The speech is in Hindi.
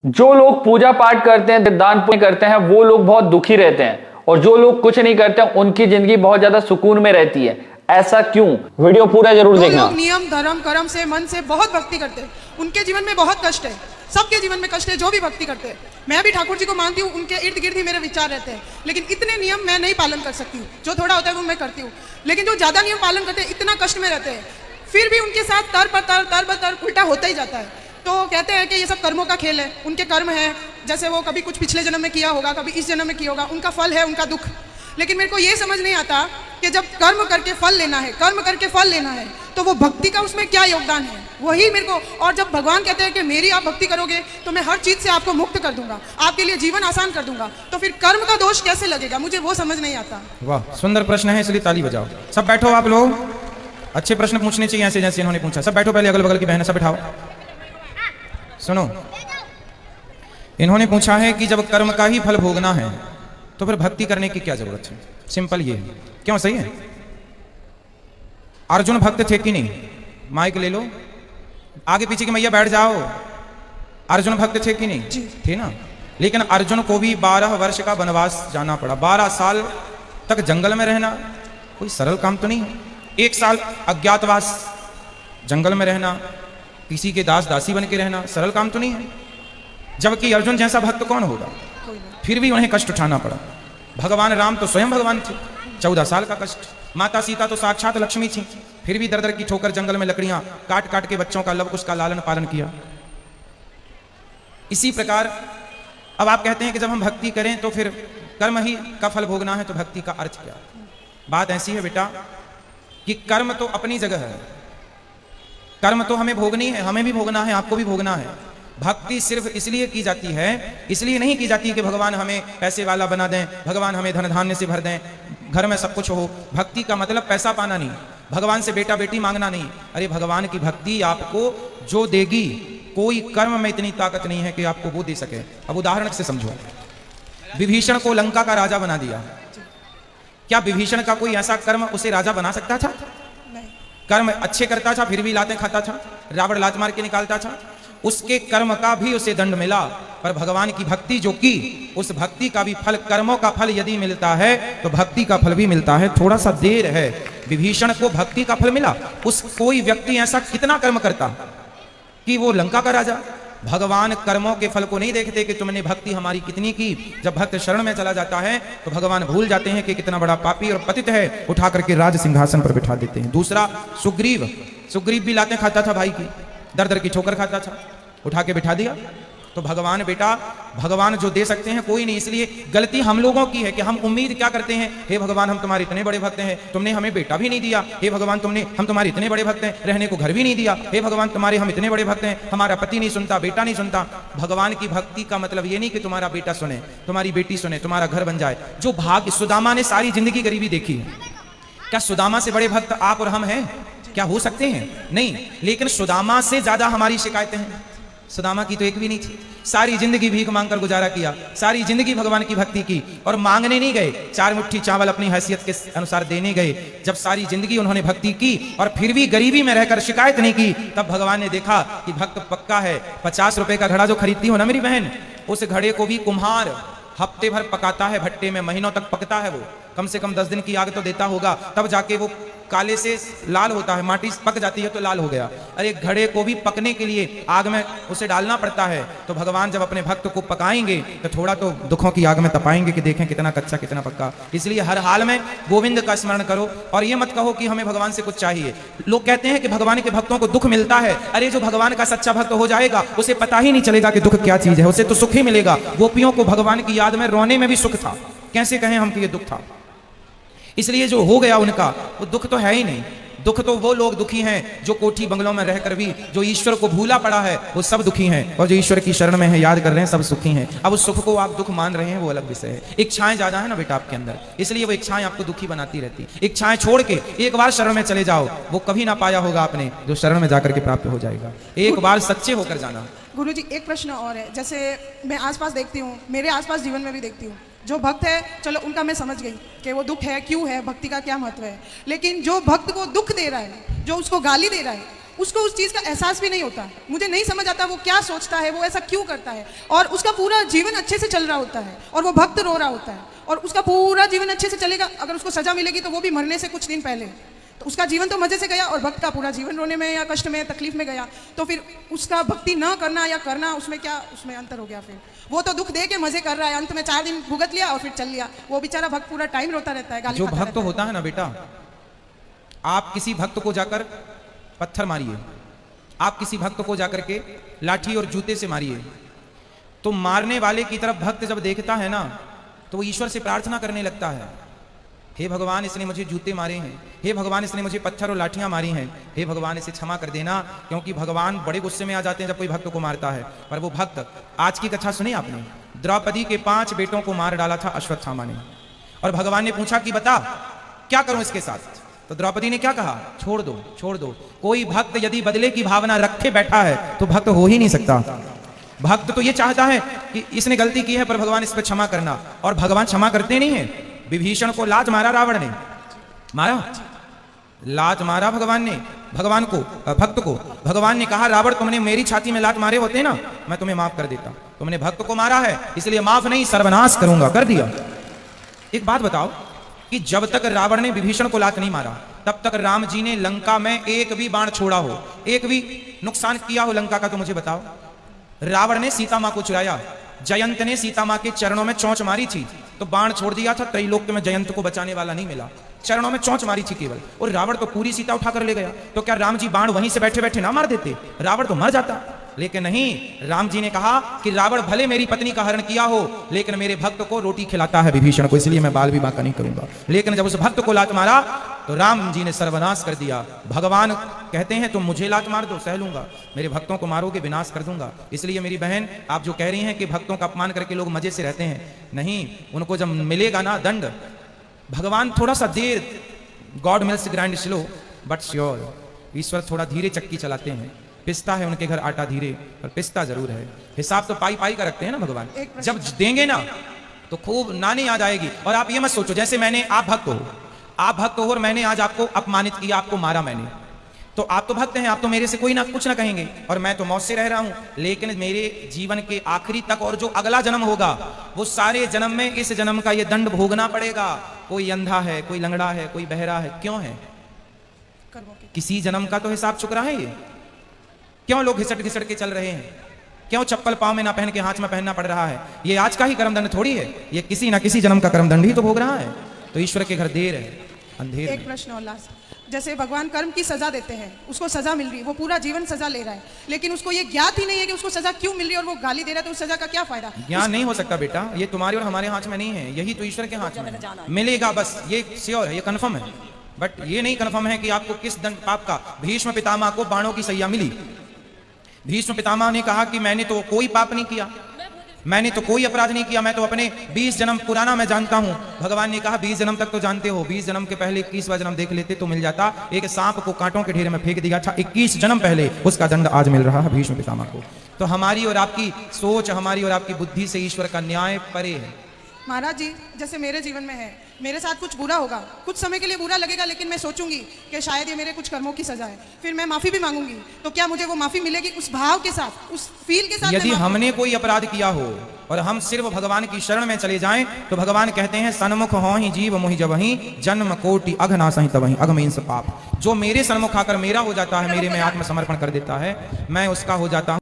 जो लोग पूजा पाठ करते हैं, दान पुण्य करते हैं, वो लोग बहुत दुखी रहते हैं और जो लोग कुछ नहीं करते हैं उनकी जिंदगी बहुत ज्यादा सुकून में रहती है। ऐसा क्यों? वीडियो पूरा जरूर देखना। लोग नियम धर्म कर्म से मन से बहुत भक्ति करते हैं, उनके जीवन में बहुत कष्ट है। सबके जीवन में कष्ट है जो भी भक्ति करते हैं। मैं भी ठाकुर जी को मानती हूँ, उनके इर्द गिर्द ही मेरे विचार रहते हैं, लेकिन इतने नियम मैं नहीं पालन कर सकती हूँ। जो थोड़ा होता है वो मैं करती हूँ, लेकिन जो ज्यादा नियम पालन करते हैं इतना कष्ट में रहते हैं, फिर भी उनके साथ तर ब तर उल्टा होता ही जाता है। तो कहते हैं कि ये सब कर्मों का खेल है, उनके कर्म है, जैसे वो कभी कुछ पिछले जन्म में किया होगा, कभी इस जन्म में किया होगा, उनका फल है, उनका दुख। लेकिन मेरे को ये समझ नहीं आता कि जब कर्म करके फल लेना है, कर्म करके फल लेना है, तो वो भक्ति का उसमें क्या योगदान है, वही मेरे को। और जब भगवान कहते हैं कि मेरी आप भक्ति करोगे तो मैं हर चीज से आपको मुक्त कर दूंगा, आपके लिए जीवन आसान कर दूंगा, तो फिर कर्म का दोष कैसे लगेगा? मुझे वो समझ नहीं आता। वाह, सुंदर प्रश्न है, इसलिए ताली बजाओ। सब बैठो, आप लोग अच्छे प्रश्न पूछने चाहिए ऐसे जैसे इन्होंने पूछा। सब बैठो, पहले अगल बगल की बहनें सब बैठाओ। सुनो, इन्होंने पूछा है कि जब कर्म का ही फल भोगना है तो फिर भक्ति करने की क्या जरूरत है? सिंपल ये है। क्यों? सही है। अर्जुन भक्त थे कि नहीं? माइक ले लो, आगे पीछे की मैया बैठ जाओ। अर्जुन भक्त थे कि नहीं? थे ना। लेकिन अर्जुन को भी 12 वर्ष का वनवास जाना पड़ा। 12 साल तक जंगल में रहना कोई सरल काम तो नहीं है। 1 साल अज्ञातवास जंगल में रहना, किसी के दास दासी बन के रहना सरल काम तो नहीं है। जबकि अर्जुन जैसा भक्त कौन होगा? फिर भी उन्हें कष्ट उठाना पड़ा। भगवान राम तो स्वयं भगवान थे, 14 साल का कष्ट। माता सीता तो साक्षात लक्ष्मी थी, फिर भी दर दर की ठोकर जंगल में लकड़ियां काट काट के बच्चों का लव कुश का लालन पालन किया। इसी प्रकार अब आप कहते हैं कि जब हम भक्ति करें तो फिर कर्म ही का फल भोगना है, तो भक्ति का अर्थ क्या? बात ऐसी है बेटा कि कर्म तो अपनी जगह है, कर्म तो हमें भोगनी है, हमें भी भोगना है, आपको भी भोगना है। भक्ति सिर्फ इसलिए की जाती है, इसलिए नहीं की जाती कि भगवान हमें पैसे वाला बना दें, भगवान हमें धन धान्य से भर दें, घर में सब कुछ हो। भक्ति का मतलब पैसा पाना नहीं, भगवान से बेटा बेटी मांगना नहीं। अरे भगवान की भक्ति आपको जो देगी, कोई कर्म में इतनी ताकत नहीं है कि आपको वो दे सके। अब उदाहरण से समझो, विभीषण को लंका का राजा बना दिया, क्या विभीषण का कोई ऐसा कर्म उसे राजा बना सकता था? कर्म अच्छे करता था फिर भी लातें खाता था, रावण लात मार के निकालता था, उसके कर्म का भी उसे दंड मिला। पर भगवान की भक्ति जो की, उस भक्ति का भी फल, कर्मों का फल यदि मिलता है तो भक्ति का फल भी मिलता है। थोड़ा सा देर है। विभीषण को भक्ति का फल मिला। उस कोई व्यक्ति ऐसा कितना कर्म करता कि वो लंका का राजा? भगवान कर्मों के फल को नहीं देखते कि तुमने भक्ति हमारी कितनी की। जब भक्त शरण में चला जाता है तो भगवान भूल जाते हैं कि कितना बड़ा पापी और पतित है, उठा करके राज सिंहासन पर बिठा देते हैं। दूसरा सुग्रीव, सुग्रीव भी लातें खाता था भाई की, दर दर की ठोकर खाता था, उठा के बिठा दिया। तो भगवान बेटा, भगवान जो दे सकते हैं कोई नहीं। इसलिए गलती हम लोगों की है कि हम उम्मीद क्या करते हैं, हे भगवान हम तुम्हारे इतने बड़े भक्त हैं, तुमने हमें बेटा भी नहीं दिया। हे भगवान हम तुम्हारे इतने बड़े भक्त हैं, रहने को घर भी नहीं दिया। हे भगवान तुम्हारे हम इतने बड़े भक्त हैं, हमारा पति नहीं सुनता, बेटा नहीं सुनता। भगवान की भक्ति का मतलब ये नहीं कि तुम्हारा बेटा सुने, तुम्हारी बेटी सुने, तुम्हारा घर बन जाए। जो भाग्य, सुदामा ने सारी जिंदगी गरीबी देखी है, क्या सुदामा से बड़े भक्त आप और हम हैं? क्या हो सकते हैं? नहीं। लेकिन सुदामा से ज्यादा हमारी शिकायतें हैं। सुदामा की तो एक भी नहीं थी, सारी जिंदगी भीख मांगकर गुजारा किया, सारी जिंदगी भगवान की भक्ति की, और मांगने नहीं गए, 4 मुट्ठी चावल अपनी हैसियत के अनुसार देने गए। जब सारी जिंदगी उन्होंने भक्ति की और फिर भी गरीबी में रहकर शिकायत नहीं की, तब भगवान ने देखा कि भक्त पक्का है। 50 रुपए का घड़ा जो खरीदती हो ना मेरी बहन, उस घड़े को भी कुम्हार हफ्ते भर पकाता है, भट्टे में महीनों तक पकता है। वो कम से कम 10 दिन की आग तो देता होगा, तब जाके वो काले से लाल होता है। माटी पक जाती है तो लाल हो गया। अरे घड़े को भी पकने के लिए आग में उसे डालना पड़ता है। तो भगवान जब अपने भक्त को पकाएंगे तो थोड़ा तो दुखों की आग में तपाएंगे कि देखें कितना कच्चा कितना पक्का। इसलिए हर हाल में गोविंद का स्मरण करो और ये मत कहो कि हमें भगवान से कुछ चाहिए। लोग कहते हैं कि भगवान के भक्तों को दुख मिलता है। अरे जो भगवान का सच्चा भक्त हो जाएगा उसे पता ही नहीं चलेगा कि दुख क्या चीज है, उसे तो सुख ही मिलेगा। गोपियों को भगवान की याद में रोने में भी सुख था, कैसे कहें हम कि ये दुख था। इसलिए जो हो गया उनका, वो दुख तो है ही नहीं। दुख तो वो लोग दुखी हैं जो कोठी बंगलों में रहकर भी जो ईश्वर को भूला पड़ा है, वो सब दुखी हैं। और जो ईश्वर की शरण में है, याद कर रहे हैं, सब सुखी हैं। अब उस सुख को आप दुख मान रहे हैं, वो अलग विषय है। इच्छाएं ज्यादा है ना बेटा आपके अंदर, इसलिए वो इच्छाएं आपको दुखी बनाती रहती। इच्छाएं छोड़ के एक बार शरण में चले जाओ, वो कभी ना पाया होगा आपने जो शरण में जाकर के प्राप्त हो जाएगा। एक बार सच्चे होकर जाना। गुरुजी एक प्रश्न और है, जैसे मैं आसपास देखती हूँ, मेरे आसपास जीवन में भी देखती हूँ, जो भक्त है चलो उनका मैं समझ गई कि वो दुख है, क्यों है, भक्ति का क्या महत्व है। लेकिन जो भक्त को दुख दे रहा है, जो उसको गाली दे रहा है, उसको उस चीज़ का एहसास भी नहीं होता। मुझे नहीं समझ आता वो क्या सोचता है, वो ऐसा क्यों करता है। और उसका पूरा जीवन अच्छे से चल रहा होता है और वो भक्त रो रहा होता है, और उसका पूरा जीवन अच्छे से चलेगा। अगर उसको सजा मिलेगी तो वो भी मरने से कुछ दिन पहले, तो उसका जीवन तो मजे से गया और भक्त का पूरा जीवन रोने में या कष्ट में तकलीफ में गया। तो फिर उसका भक्ति न करना या करना, उसमें क्या उसमें अंतर हो गया। फिर वो तो दुख दे के मजे कर रहा है, अंत में 4 दिन भुगत लिया और फिर चल लिया। वो बेचारा भक्त पूरा टाइम रोता रहता है, गाली जो खाता भक्त रहता है। होता है ना बेटा, आप किसी भक्त को जाकर पत्थर मारिए, आप किसी भक्त को जाकर के लाठी और जूते से मारिए, तो मारने वाले की तरफ भक्त जब देखता है ना, तो वो ईश्वर से प्रार्थना करने लगता है, हे भगवान इसने मुझे जूते मारे हैं, हे भगवान इसने मुझे पत्थर और लाठियां मारी हैं, हे भगवान इसे क्षमा कर देना। क्योंकि भगवान बड़े गुस्से में आ जाते हैं जब कोई भक्त को मारता है। पर वो भक्त, आज की कथा सुनी आपने, द्रौपदी के 5 बेटों को मार डाला था अश्वत्थामा ने, और भगवान ने पूछा कि बता क्या करूं इसके साथ। तो द्रौपदी ने क्या कहा, छोड़ दो छोड़ दो। कोई भक्त यदि बदले की भावना रखे बैठा है तो भक्त हो ही नहीं सकता। भक्त तो ये चाहता है कि इसने गलती की है पर भगवान इस पर क्षमा करना, और भगवान क्षमा करते नहीं है। विभीषण को लात मारा रावण ने, मारा, लात मारा भगवान ने, भगवान को, भक्त को। भगवान ने कहा रावण तुमने मेरी छाती में लात मारे होते ना, मैं तुम्हें माफ कर देता, तुमने भक्त को मारा है इसलिए माफ नहीं सर्वनाश करूंगा, कर दिया। एक बात बताओ कि जब तक रावण ने विभीषण को लात नहीं मारा तब तक राम जी ने लंका में एक भी बाण छोड़ा हो, एक भी नुकसान किया हो लंका का, तो मुझे बताओ। रावण ने सीता मां को चुराया, जयंत ने सीता मां के चरणों में चोंच मारी थी, तो बाण छोड़ दिया था, त्रैलोक्य में जयंत को बचाने वाला नहीं मिला, चरणों में चोंच मारी थी केवल, और रावण तो पूरी सीता उठाकर ले गया। तो क्या राम जी बाण वहीं से बैठे बैठे ना मार देते, रावण तो मर जाता। लेकिन नहीं, राम जी ने कहा कि रावण भले मेरी पत्नी का हरण किया हो लेकिन मेरे भक्त को रोटी खिलाता है विभीषण को, इसलिए मैं बाल विवाह का नहीं करूंगा। लेकिन जब उस भक्त को लात मारा तो राम जी ने सर्वनाश कर दिया। भगवान कहते हैं तुम मुझे लात मार दो सह लूंगा, मेरे भक्तों को मारोगे विनाश कर दूंगा। इसलिए मेरी बहन, आप जो कह रही हैं कि भक्तों का अपमान करके लोग मजे से रहते हैं, नहीं, उनको जब मिलेगा ना दंड, भगवान थोड़ा सा देर, God mills grind slow but sure, ईश्वर थोड़ा धीरे चक्की चलाते हैं, पिसता है उनके घर आटा धीरे, पर पिसता जरूर है। हिसाब तो पाई पाई का रखते हैं ना भगवान, जब देंगे ना तो खूब नानी याद आएगी। और आप ये मत सोचो जैसे मैंने, आप भक्त हो और मैंने आज आपको अपमानित किया, आपको मारा मैंने, तो आप तो भक्त हैं, आप तो मेरे से कोई ना कुछ ना कहेंगे, और मैं तो मौत से रह रहा हूं। लेकिन मेरे जीवन के आखिरी तक और जो अगला जन्म होगा वो सारे जन्म में इस जन्म का ये दंड भोगना पड़ेगा। कोई अंधा है, कोई लंगड़ा है, कोई बहरा है, क्यों है? किसी जन्म का तो हिसाब चुक रहा है ये। क्यों लोग घिसट घिसट के चल रहे हैं? क्यों चप्पल पांव में ना पहन के हाथ में पहनना पड़ रहा है? ये आज का ही कर्मदंड थोड़ी है, ये किसी ना किसी जन्म का कर्मदंड ही तो भोग रहा है। तो ईश्वर के घर देर है, अंधेर। एक प्रश्न और लास्ट, जैसे भगवान कर्म की सजा देते हैं, उसको सजा मिल रही है, वो पूरा जीवन सजा ले रहा है, लेकिन उसको ये ज्ञात ही नहीं है कि उसको सजा क्यों मिल रही है और वो गाली दे रहा है, तो उस सजा का क्या फायदा? ज्ञान नहीं हो सकता बेटा, ये तुम्हारे और हमारे हाथ में नहीं है, यही तो ईश्वर के हाथ में है। मिलेगा बस, ये श्योर है, ये कन्फर्म है, बट ये नहीं कन्फर्म है कि आपको किस दंड पाप का। भीष्म पितामह को बाणों की सैया मिली, भीष्म पितामह ने कहा कि मैंने तो कोई पाप नहीं किया, मैंने तो कोई अपराध नहीं किया, मैं तो अपने 20 जन्म पुराना मैं जानता हूं। भगवान ने कहा 20 जन्म तक तो जानते हो, 20 जन्म के पहले 21वां जन्म देख लेते तो मिल जाता। एक सांप को कांटों के ढेर में फेंक दिया था 21 जन्म पहले, उसका दंड आज मिल रहा है भीष्म पितामह को। तो हमारी और आपकी सोच, हमारी और आपकी बुद्धि से ईश्वर का न्याय परे है। महाराज जी, जैसे मेरे जीवन में है, मेरे साथ कुछ बुरा होगा, कुछ समय के लिए बुरा लगेगा, लेकिन मैं सोचूंगी कि शायद ये मेरे कुछ कर्मों की सजा है, फिर मैं माफी भी मांगूंगी, तो क्या मुझे वो माफी मिलेगी उस भाव के साथ, उस फील के साथ? यदि हमने कोई अपराध किया हो और हम सिर्फ भगवान की शरण में चले जाएं तो भगवान कहते हैं सन्मुख हो ही जीव मोहि जबहि जन्म कोटि अघना सहित वहीं अघमेंस पाप। जो मेरे सन्मुख आकर मेरा हो जाता है, मेरे में आत्मसमर्पण कर देता है, मैं उसका हो जाता हूं।